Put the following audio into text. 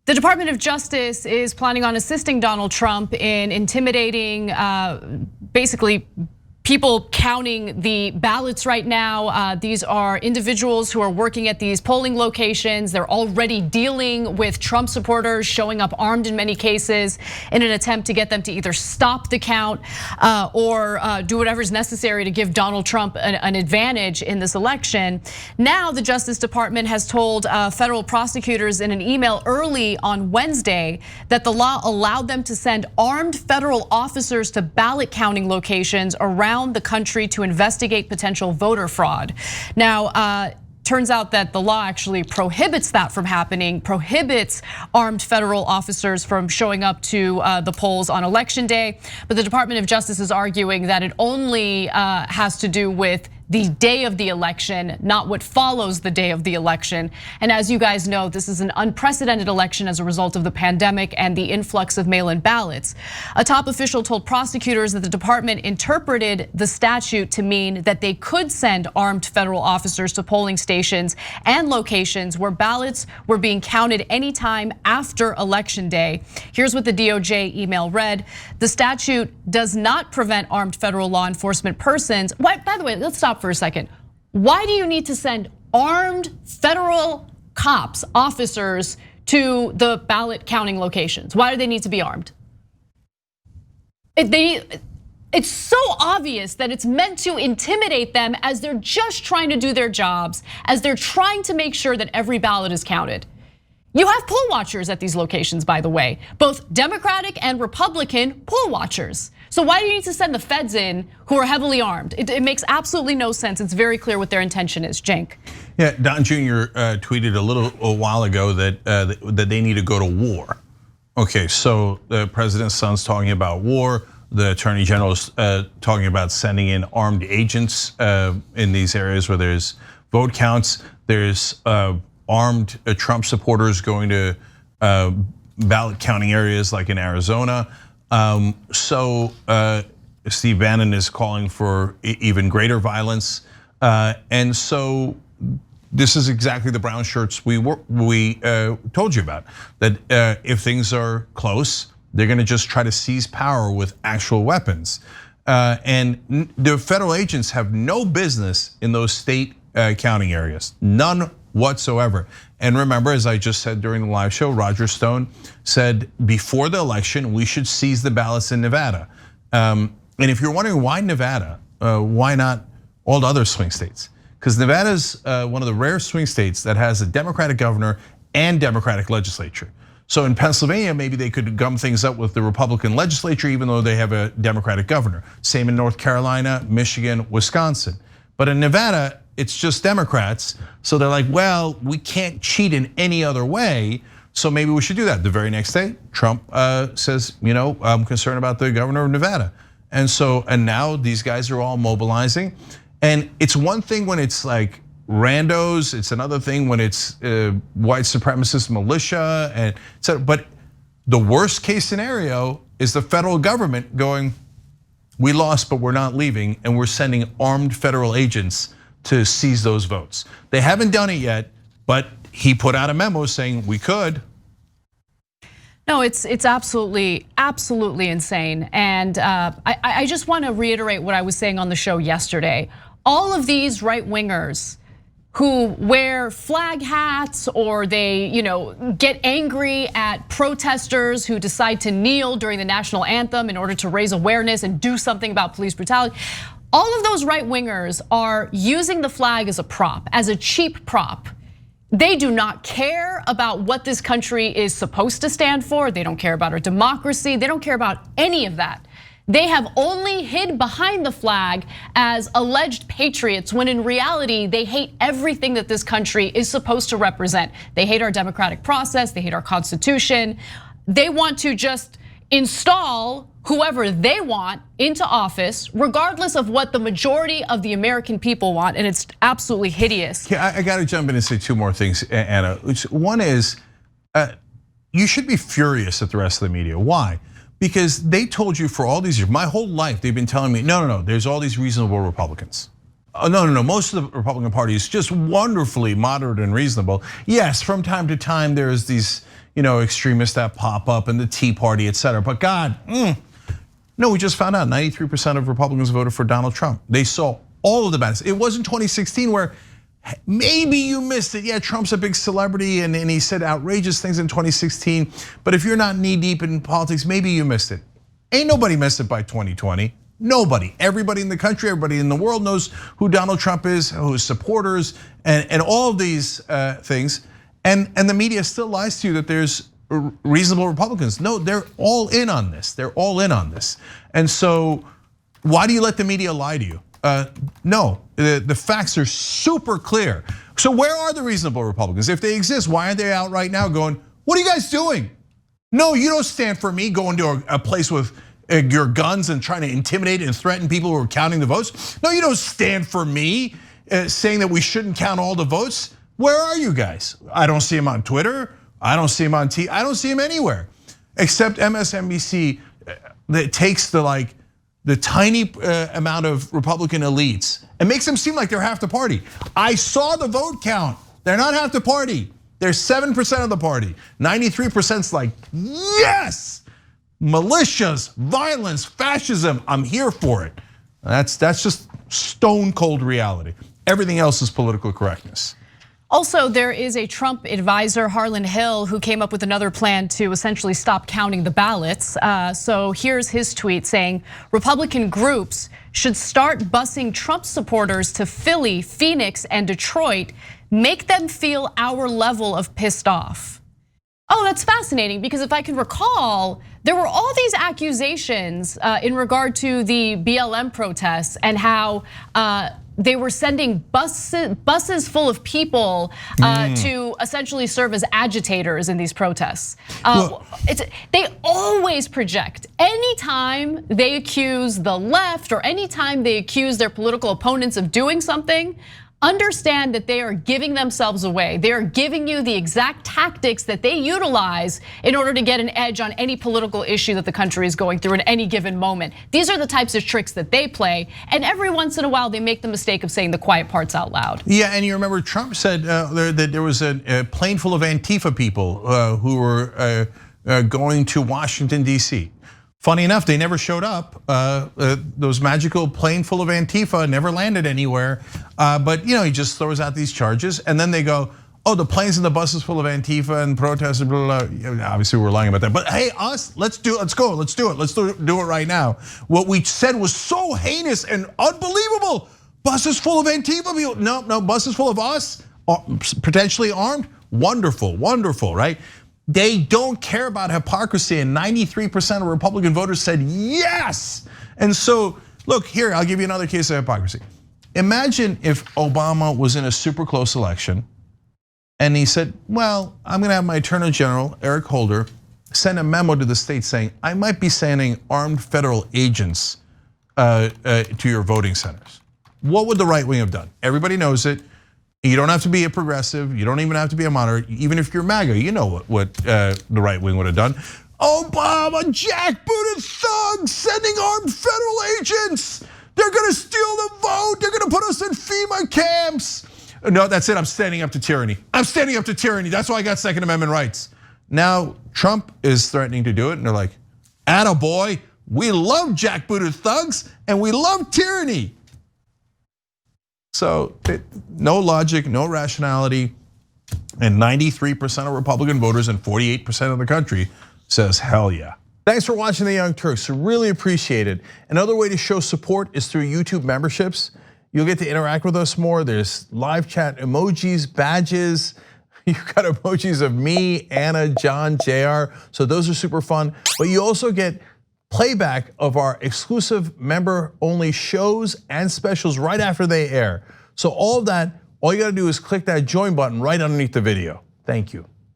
The Department of Justice is planning on assisting Donald Trump in intimidating, basically, people counting the ballots right now. These are individuals who are working at these polling locations. They're already dealing with Trump supporters, showing up armed in many cases in an attempt to get them to either stop the count or do whatever's necessary to give Donald Trump an advantage in this election. Now the Justice Department has told federal prosecutors in an email early on Wednesday that the law allowed them to send armed federal officers to ballot counting locations around the country to investigate potential voter fraud. Now, turns out that the law actually prohibits that from happening, prohibits armed federal officers from showing up to the polls on election day. But the Department of Justice is arguing that it only has to do with the day of the election, not what follows the day of the election. And as you guys know, this is an unprecedented election as a result of the pandemic and the influx of mail-in ballots. A top official told prosecutors that the department interpreted the statute to mean that they could send armed federal officers to polling stations and locations where ballots were being counted anytime after election day. Here's what the DOJ email read. The statute does not prevent armed federal law enforcement persons. By the way, let's stop for a second. Why do you need to send armed federal cops, officers, to the ballot counting locations? Why do they need to be armed? It's so obvious that it's meant to intimidate them as they're just trying to do their jobs, as they're trying to make sure that every ballot is counted. You have poll watchers at these locations, by the way, both Democratic and Republican poll watchers. So why do you need to send the feds in who are heavily armed? It makes absolutely no sense. It's very clear what their intention is. Cenk. Yeah, Don Jr. tweeted a while ago that they need to go to war. Okay, so the president's son's talking about war. The attorney general is talking about sending in armed agents in these areas where there's vote counts. There's armed Trump supporters going to ballot counting areas like in Arizona. So Steve Bannon is calling for even greater violence. And so this is exactly the brown shirts we told you about, that if things are close, they're gonna just try to seize power with actual weapons. And the federal agents have no business in those state counting areas, none whatsoever. And remember, as I just said during the live show, Roger Stone said before the election, we should seize the ballots in Nevada. And if you're wondering why Nevada, why not all the other swing states? Because Nevada's one of the rare swing states that has a Democratic governor and Democratic legislature. So in Pennsylvania, maybe they could gum things up with the Republican legislature, even though they have a Democratic governor. Same in North Carolina, Michigan, Wisconsin. But in Nevada, it's just Democrats. So they're like, well, we can't cheat in any other way. So maybe we should do that. The very next day, Trump says, I'm concerned about the governor of Nevada. And now these guys are all mobilizing. And it's one thing when it's like randos, it's another thing when it's white supremacist militia, and so. But the worst case scenario is the federal government going, we lost, but we're not leaving, and we're sending armed federal agents to seize those votes. They haven't done it yet, but he put out a memo saying we could. No, it's absolutely insane. And I just want to reiterate what I was saying on the show yesterday. All of these right-wingers who wear flag hats or they get angry at protesters who decide to kneel during the national anthem in order to raise awareness and do something about police brutality. All of those right-wingers are using the flag as a prop, as a cheap prop. They do not care about what this country is supposed to stand for. They don't care about our democracy. They don't care about any of that. They have only hid behind the flag as alleged patriots when in reality, they hate everything that this country is supposed to represent. They hate our democratic process, they hate our Constitution. They want to just install whoever they want into office, regardless of what the majority of the American people want, and it's absolutely hideous. Yeah, I gotta jump in and say two more things, Anna. One is, you should be furious at the rest of the media. Why? Because they told you for all these years, my whole life, they've been telling me, no, there's all these reasonable Republicans. No. Most of the Republican Party is just wonderfully moderate and reasonable. Yes, from time to time there's these, extremists that pop up and the Tea Party, et cetera. But God, no, we just found out 93% of Republicans voted for Donald Trump. They saw all of the benefits. It wasn't 2016 where maybe you missed it. Yeah, Trump's a big celebrity and he said outrageous things in 2016. But if you're not knee deep in politics, maybe you missed it. Ain't nobody missed it by 2020. Nobody. Everybody in the country, everybody in the world knows who Donald Trump is, who his supporters, and all of these things. And the media still lies to you that there's reasonable Republicans. No, they're all in on this. They're all in on this. And so why do you let the media lie to you? No, the facts are super clear. So where are the reasonable Republicans? If they exist, why aren't they out right now going, what are you guys doing? No, you don't stand for me going to a place with your guns and trying to intimidate and threaten people who are counting the votes. No, you don't stand for me saying that we shouldn't count all the votes. Where are you guys? I don't see them on Twitter. I don't see them on TV. I don't see them anywhere, except MSNBC that takes the tiny amount of Republican elites and makes them seem like they're half the party. I saw the vote count. They're not half the party. They're 7% of the party. 93%'s like, yes, militias, violence, fascism, I'm here for it. That's just stone cold reality. Everything else is political correctness. Also, there is a Trump advisor, Harlan Hill, who came up with another plan to essentially stop counting the ballots. So here's his tweet saying, Republican groups should start busing Trump supporters to Philly, Phoenix, and Detroit, make them feel our level of pissed off. Oh, that's fascinating, because if I can recall, there were all these accusations in regard to the BLM protests and how they were sending buses full of people to essentially serve as agitators in these protests. They always project. Anytime they accuse the left or anytime they accuse their political opponents of doing something, understand that they are giving themselves away. They are giving you the exact tactics that they utilize in order to get an edge on any political issue that the country is going through in any given moment. These are the types of tricks that they play, and every once in a while they make the mistake of saying the quiet parts out loud. Yeah, and you remember Trump said that there was a plane full of Antifa people who were going to Washington, D.C. Funny enough, they never showed up. Those magical plane full of Antifa never landed anywhere. But he just throws out these charges, and then they go, "Oh, the planes and the buses full of Antifa and protesters." Blah, blah, blah. Obviously, we're lying about that. But hey, let's do it right now. What we said was so heinous and unbelievable. Buses full of Antifa people. No, buses full of us, potentially armed. Wonderful, right? They don't care about hypocrisy, and 93% of Republican voters said yes. And so, look here, I'll give you another case of hypocrisy. Imagine if Obama was in a super close election and he said, well, I'm gonna have my Attorney General, Eric Holder, send a memo to the state saying, I might be sending armed federal agents to your voting centers. What would the right wing have done? Everybody knows it. You don't have to be a progressive. You don't even have to be a moderate. Even if you're MAGA, you know what the right wing would have done. Obama, jackbooted thugs sending armed federal agents. They're gonna steal the vote. They're gonna put us in FEMA camps. No, that's it. I'm standing up to tyranny. That's why I got Second Amendment rights. Now Trump is threatening to do it, and they're like, "Attaboy, we love jackbooted thugs and we love tyranny." So no logic, no rationality, and 93% of Republican voters and 48% of the country says hell yeah. Thanks for watching The Young Turks, really appreciate it. Another way to show support is through YouTube memberships. You'll get to interact with us more. There's live chat emojis, badges. You've got emojis of me, Anna, John, JR, so those are super fun. But you also get playback of our exclusive member-only shows and specials right after they air. So all of that, all you gotta do is click that join button right underneath the video. Thank you.